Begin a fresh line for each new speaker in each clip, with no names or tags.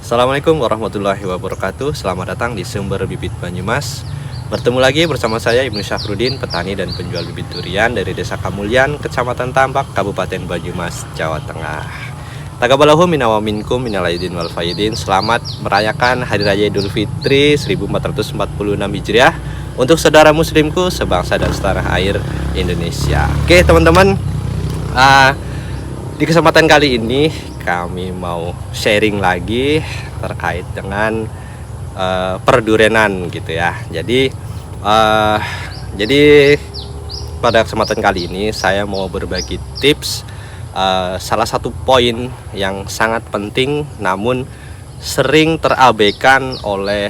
Assalamualaikum warahmatullahi wabarakatuh. Selamat datang di Sumber Bibit Banyumas. Bertemu lagi bersama saya Ibnu Syafruddin, petani dan penjual bibit durian dari Desa Kamulyan, Kecamatan Tambak, Kabupaten Banyumas, Jawa Tengah. Taqabbalallahu minna wa minkum minal aidin wal faidin. Selamat merayakan Hari Raya Idul Fitri 1446 Hijriah untuk saudara muslimku sebangsa dan setanah air Indonesia. Oke teman-teman, di kesempatan kali ini kami mau sharing lagi terkait dengan perdurianan gitu ya. Jadi pada kesempatan kali ini saya mau berbagi tips, salah satu poin yang sangat penting namun sering terabaikan oleh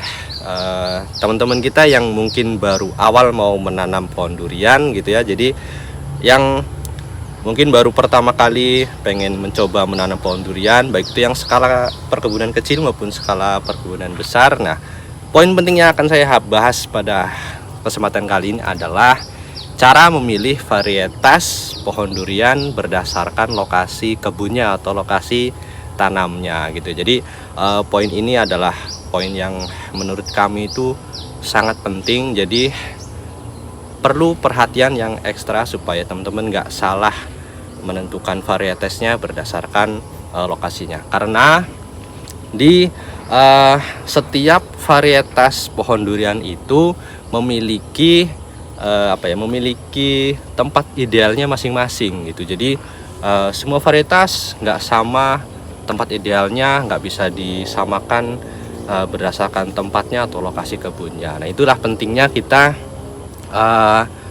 teman-teman kita yang mungkin baru awal mau menanam pohon durian gitu ya. Jadi yang mungkin baru pertama kali pengen mencoba menanam pohon durian, baik itu yang skala perkebunan kecil maupun skala perkebunan besar. Nah, poin penting yang akan saya bahas pada kesempatan kali ini adalah cara memilih varietas pohon durian berdasarkan lokasi kebunnya atau lokasi tanamnya gitu. Jadi poin ini adalah poin yang menurut kami itu sangat penting. Jadi perlu perhatian yang ekstra supaya teman-teman nggak salah menentukan varietasnya berdasarkan lokasinya. Karena di setiap varietas pohon durian itu memiliki memiliki tempat idealnya masing-masing gitu. Jadi semua varietas nggak sama tempat idealnya, nggak bisa disamakan berdasarkan tempatnya atau lokasi kebunnya. Nah, itulah pentingnya kita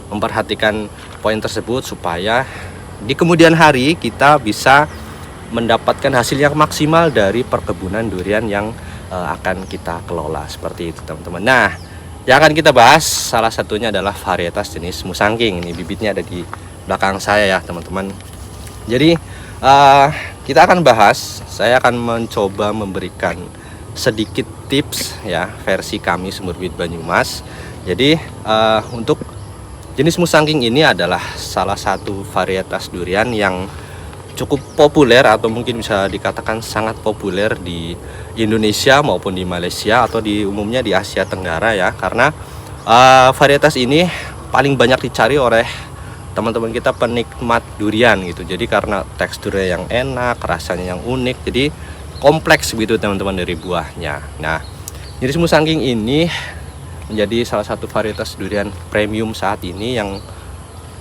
memperhatikan poin tersebut supaya di kemudian hari kita bisa mendapatkan hasil yang maksimal dari perkebunan durian yang akan kita kelola, seperti itu teman-teman. Nah, yang akan kita bahas salah satunya adalah varietas jenis musangking. Ini bibitnya ada di belakang saya ya teman-teman. Jadi kita akan bahas, saya akan mencoba memberikan sedikit tips ya versi kami Sumber Bibit Banyumas. Jadi untuk jenis musangking ini adalah salah satu varietas durian yang cukup populer atau mungkin bisa dikatakan sangat populer di Indonesia maupun di Malaysia atau di umumnya di Asia Tenggara ya. Karena varietas ini paling banyak dicari oleh teman-teman kita penikmat durian gitu. Jadi karena teksturnya yang enak, rasanya yang unik, jadi kompleks begitu teman-teman dari buahnya. Nah, jenis musangking ini menjadi salah satu varietas durian premium saat ini yang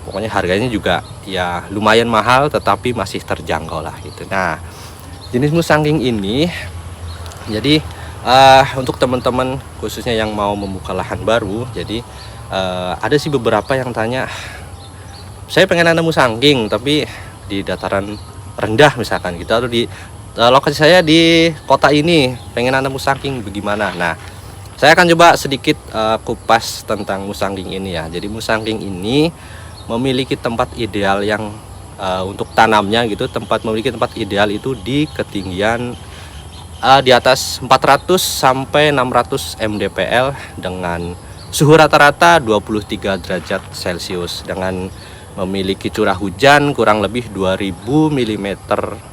pokoknya harganya juga ya lumayan mahal tetapi masih terjangkau lah gitu. Nah, jenis musangking ini jadi untuk teman-teman khususnya yang mau membuka lahan baru, jadi ada sih beberapa yang tanya, saya pengen nanam musangking tapi di dataran rendah misalkan gitu, atau di lokasi saya di kota ini pengen nanam musangking bagaimana. Nah, saya akan coba sedikit kupas tentang musangking ini ya. Jadi musangking ini memiliki tempat ideal yang untuk tanamnya gitu. Memiliki tempat ideal itu di ketinggian di atas 400 sampai 600 mdpl dengan suhu rata-rata 23 derajat Celcius dengan memiliki curah hujan kurang lebih 2000 mm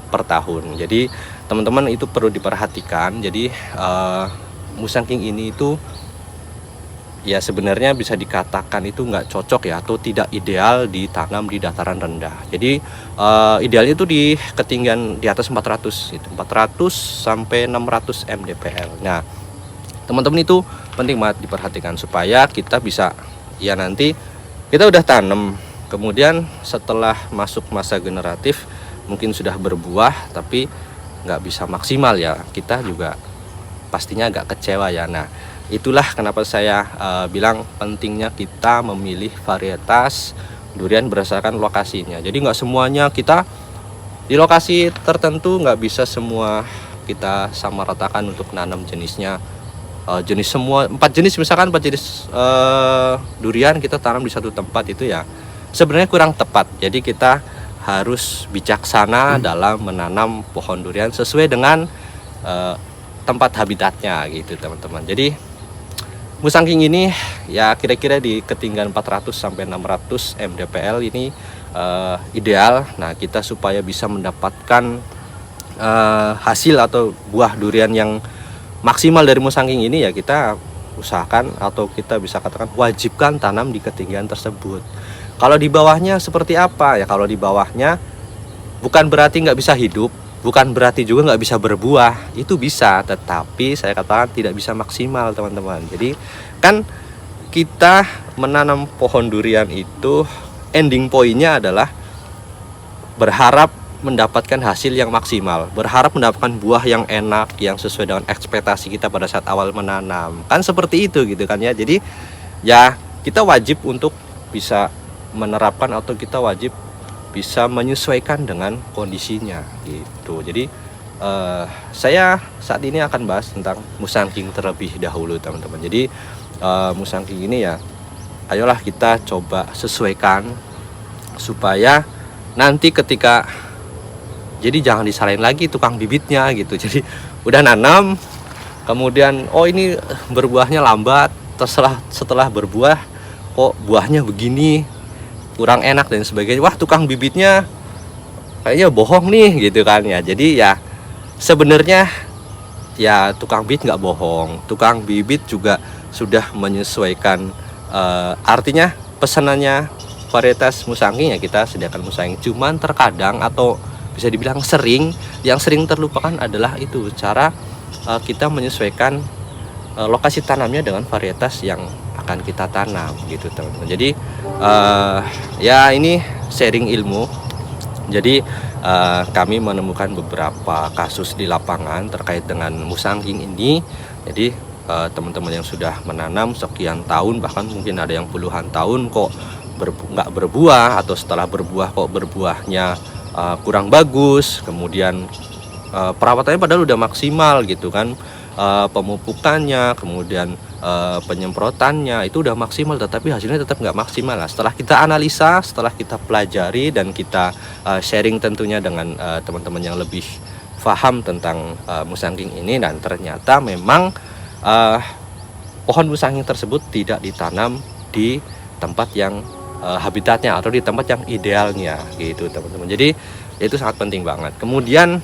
per tahun. Jadi teman-teman itu perlu diperhatikan. Jadi musangking ini itu ya sebenarnya bisa dikatakan itu nggak cocok ya atau tidak ideal ditanam di dataran rendah. Jadi idealnya itu di ketinggian di atas 400 itu 400 sampai 600 mdpl. Nah, teman-teman itu penting banget diperhatikan supaya kita bisa ya nanti kita udah tanam, kemudian setelah masuk masa generatif mungkin sudah berbuah tapi nggak bisa maksimal ya, kita juga pastinya agak kecewa ya. Nah, itulah kenapa saya bilang pentingnya kita memilih varietas durian berdasarkan lokasinya. Jadi nggak semuanya kita di lokasi tertentu, nggak bisa semua kita sama ratakan untuk nanam jenisnya. Jenis semua 4 jenis misalkan 4 jenis durian kita tanam di satu tempat itu ya sebenarnya kurang tepat. Jadi kita harus bijaksana dalam menanam pohon durian sesuai dengan tempat habitatnya gitu teman-teman. Jadi musangking ini ya kira-kira di ketinggian 400 sampai 600 mdpl ini ideal. Nah, kita supaya bisa mendapatkan hasil atau buah durian yang maksimal dari musangking ini ya kita usahakan atau kita bisa katakan wajibkan tanam di ketinggian tersebut. Kalau di bawahnya seperti apa ya? Kalau di bawahnya bukan berarti nggak bisa hidup, bukan berarti juga nggak bisa berbuah. Itu bisa, tetapi saya katakan tidak bisa maksimal teman-teman. Jadi kan kita menanam pohon durian itu ending poinnya adalah berharap mendapatkan hasil yang maksimal, berharap mendapatkan buah yang enak, yang sesuai dengan ekspektasi kita pada saat awal menanam. Kan seperti itu gitu kan ya. Jadi ya kita wajib untuk bisa menerapkan atau kita wajib bisa menyesuaikan dengan kondisinya gitu. Jadi saya saat ini akan bahas tentang musangking terlebih dahulu teman-teman. Jadi musangking ini ya ayolah kita coba sesuaikan supaya nanti ketika, jadi jangan disalahin lagi tukang bibitnya gitu. Jadi udah nanam, kemudian oh ini berbuahnya lambat, setelah berbuah kok buahnya begini, kurang enak dan sebagainya. Wah tukang bibitnya kayaknya bohong nih gitu kan ya. Jadi ya sebenarnya ya tukang bibit nggak bohong, tukang bibit juga sudah menyesuaikan, artinya pesanannya varietas musangking ya kita sediakan musangking. Cuman terkadang atau bisa dibilang yang sering terlupakan adalah itu cara kita menyesuaikan lokasi tanamnya dengan varietas yang akan kita tanam gitu teman-teman. Jadi ya ini sharing ilmu. Jadi kami menemukan beberapa kasus di lapangan terkait dengan musangking ini. Jadi teman-teman yang sudah menanam sekian tahun, bahkan mungkin ada yang puluhan tahun kok nggak berbuah, atau setelah berbuah kok berbuahnya kurang bagus, kemudian perawatannya padahal udah maksimal gitu kan, pemupukannya, kemudian penyemprotannya itu udah maksimal, tetapi hasilnya tetap nggak maksimal. Nah, setelah kita analisa, setelah kita pelajari dan kita sharing tentunya dengan teman-teman yang lebih paham tentang musangking ini, dan ternyata memang pohon musangking tersebut tidak ditanam di tempat yang habitatnya atau di tempat yang idealnya gitu teman-teman. Jadi itu sangat penting banget. Kemudian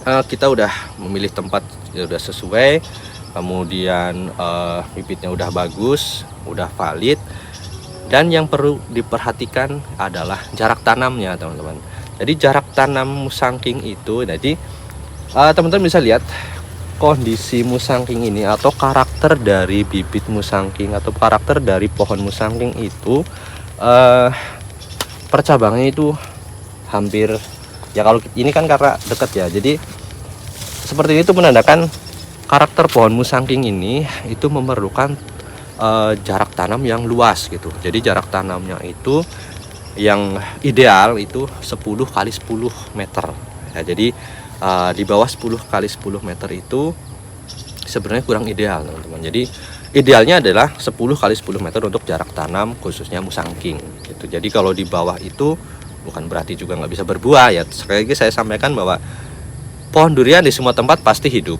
kita udah memilih tempat ya udah sesuai, kemudian bibitnya udah bagus, udah valid, dan yang perlu diperhatikan adalah jarak tanamnya teman-teman. Jadi jarak tanam musangking itu, jadi teman-teman bisa lihat kondisi musangking ini atau karakter dari bibit musangking atau karakter dari pohon musangking itu, percabangannya itu hampir ya, kalau ini kan karena dekat ya, jadi seperti itu menandakan karakter pohon musangking ini itu memerlukan jarak tanam yang luas gitu. Jadi jarak tanamnya itu yang ideal itu 10 kali 10 meter ya. Jadi di bawah 10 kali 10 meter itu sebenarnya kurang ideal teman-teman. Jadi idealnya adalah 10 kali 10 meter untuk jarak tanam khususnya musangking gitu. Jadi kalau di bawah itu bukan berarti juga nggak bisa berbuah ya. Sekali lagi saya sampaikan bahwa pohon durian di semua tempat pasti hidup,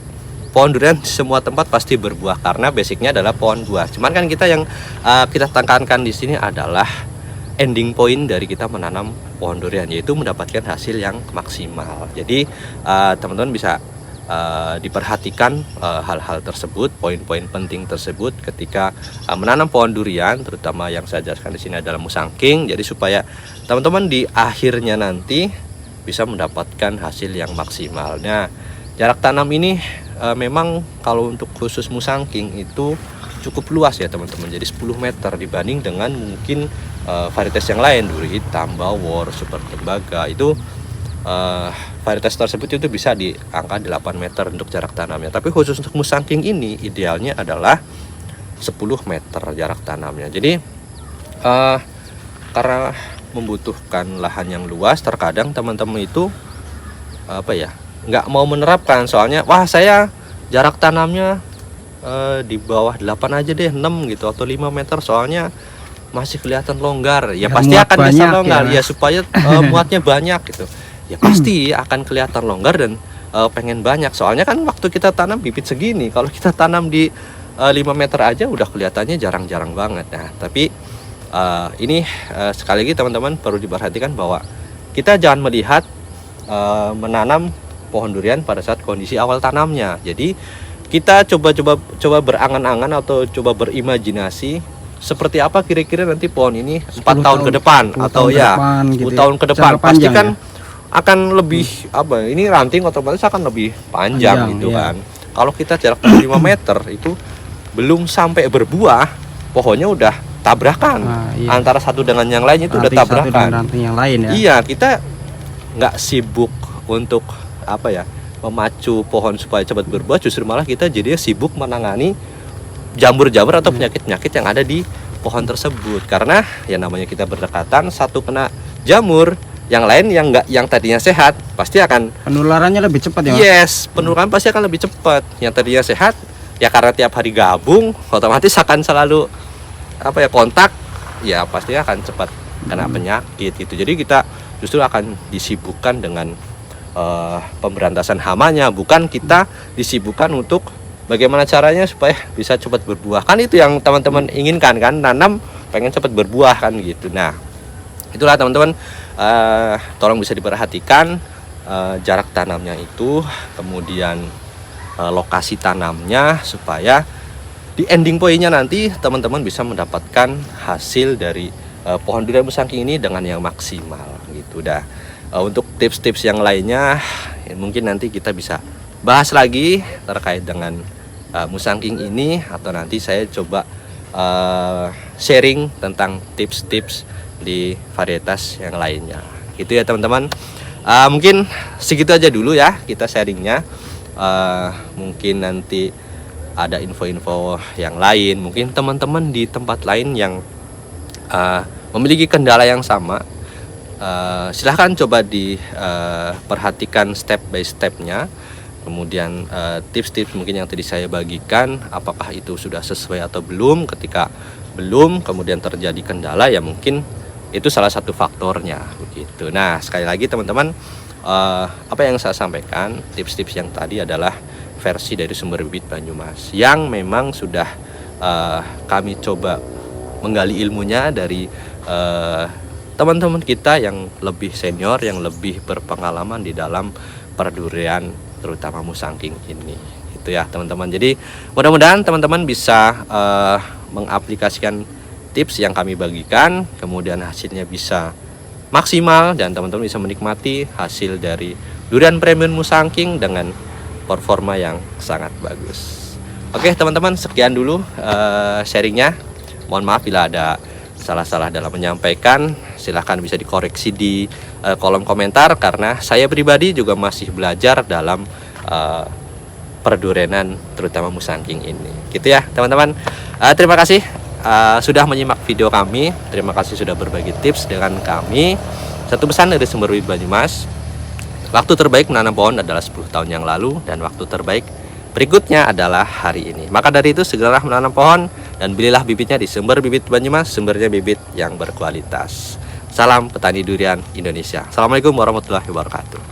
pohon durian di semua tempat pasti berbuah karena basicnya adalah pohon buah. Cuman kan kita yang kita tekankan di sini adalah ending point dari kita menanam pohon durian, yaitu mendapatkan hasil yang maksimal. Jadi teman-teman bisa diperhatikan hal-hal tersebut, poin-poin penting tersebut ketika menanam pohon durian, terutama yang saya jelaskan di sini adalah musangking. Jadi supaya teman-teman di akhirnya nanti bisa mendapatkan hasil yang maksimal. Nah, jarak tanam ini memang kalau untuk khusus musangking itu cukup luas ya teman-teman. Jadi 10 meter dibanding dengan mungkin varietas yang lain, duri hitam, bawor, super tembaga, itu varietas tersebut itu bisa di angka 8 meter untuk jarak tanamnya. Tapi khusus untuk musangking ini idealnya adalah 10 meter jarak tanamnya. Jadi karena membutuhkan lahan yang luas, terkadang teman-teman itu nggak mau menerapkan, soalnya wah saya jarak tanamnya di bawah 8 aja deh, 6 gitu atau 5 meter, soalnya masih kelihatan longgar ya, pasti akan bisa longgar ya supaya muatnya banyak gitu ya, pasti akan kelihatan longgar dan pengen banyak. Soalnya kan waktu kita tanam bibit segini, kalau kita tanam di 5 meter aja udah kelihatannya jarang-jarang banget. Nah tapi ini sekali lagi teman-teman perlu diperhatikan bahwa kita jangan melihat menanam pohon durian pada saat kondisi awal tanamnya. Jadi kita coba berangan-angan atau coba berimajinasi seperti apa kira-kira nanti pohon ini 4 tahun ke depan atau ya 10 tahun ke depan pasti kan akan lebih apa, ini ranting otomatis akan lebih panjang gitu kan. Kalau kita jarak 5 meter itu belum sampai berbuah, pohonnya udah tabrakan. Antara satu dengan yang lain itu udah tabrakan.
Yang lain ya.
Iya, kita nggak sibuk untuk apa ya, memacu pohon supaya cepat berbuah, justru malah kita jadinya sibuk menangani jamur-jamur atau penyakit-penyakit yang ada di pohon tersebut. Karena ya namanya kita berdekatan, satu kena jamur, yang lain yang tadinya sehat pasti akan
penularannya lebih cepat ya, Mas?
Yes, penularan pasti akan lebih cepat. Yang tadinya sehat ya karena tiap hari gabung, otomatis akan selalu apa ya, kontak, ya pasti akan cepat kena penyakit gitu. Jadi kita justru akan disibukkan dengan pemberantasan hamanya, bukan kita disibukkan untuk bagaimana caranya supaya bisa cepat berbuah. Kan itu yang teman-teman inginkan kan, nanam pengen cepat berbuah kan gitu. Nah, itulah teman-teman, tolong bisa diperhatikan jarak tanamnya itu, kemudian lokasi tanamnya, supaya di ending poinnya nanti teman-teman bisa mendapatkan hasil dari pohon durian musangking ini dengan yang maksimal gitu. Dah, untuk tips-tips yang lainnya ya mungkin nanti kita bisa bahas lagi terkait dengan musangking ini, atau nanti saya coba sharing tentang tips-tips di varietas yang lainnya gitu ya teman-teman. Mungkin segitu aja dulu ya kita sharingnya. Mungkin nanti ada info-info yang lain, mungkin teman-teman di tempat lain yang memiliki kendala yang sama, silahkan coba diperhatikan step by stepnya. Kemudian tips-tips mungkin yang tadi saya bagikan, apakah itu sudah sesuai atau belum. Ketika belum kemudian terjadi kendala, ya mungkin itu salah satu faktornya begitu. Nah, sekali lagi teman-teman, apa yang saya sampaikan, tips-tips yang tadi adalah versi dari Sumber Bibit Banyumas yang memang sudah kami coba menggali ilmunya dari teman-teman kita yang lebih senior, yang lebih berpengalaman di dalam perdurian terutama musangking ini itu ya teman-teman. Jadi mudah-mudahan teman-teman bisa mengaplikasikan tips yang kami bagikan, kemudian hasilnya bisa maksimal dan teman-teman bisa menikmati hasil dari durian premium musangking dengan performa yang sangat bagus. Oke teman-teman, sekian dulu sharingnya. Mohon maaf bila ada salah-salah dalam menyampaikan, silahkan bisa dikoreksi di kolom komentar, karena saya pribadi juga masih belajar dalam perdurianan terutama musangking ini gitu ya teman-teman. Terima kasih sudah menyimak video kami, terima kasih sudah berbagi tips dengan kami. Satu pesan dari Sumber Bibit Banyumas, waktu terbaik menanam pohon adalah 10 tahun yang lalu, dan waktu terbaik berikutnya adalah hari ini. Maka dari itu segeralah menanam pohon dan belilah bibitnya di Sumber Bibit Banyumas, sumbernya bibit yang berkualitas. Salam petani durian Indonesia. Assalamualaikum warahmatullahi wabarakatuh.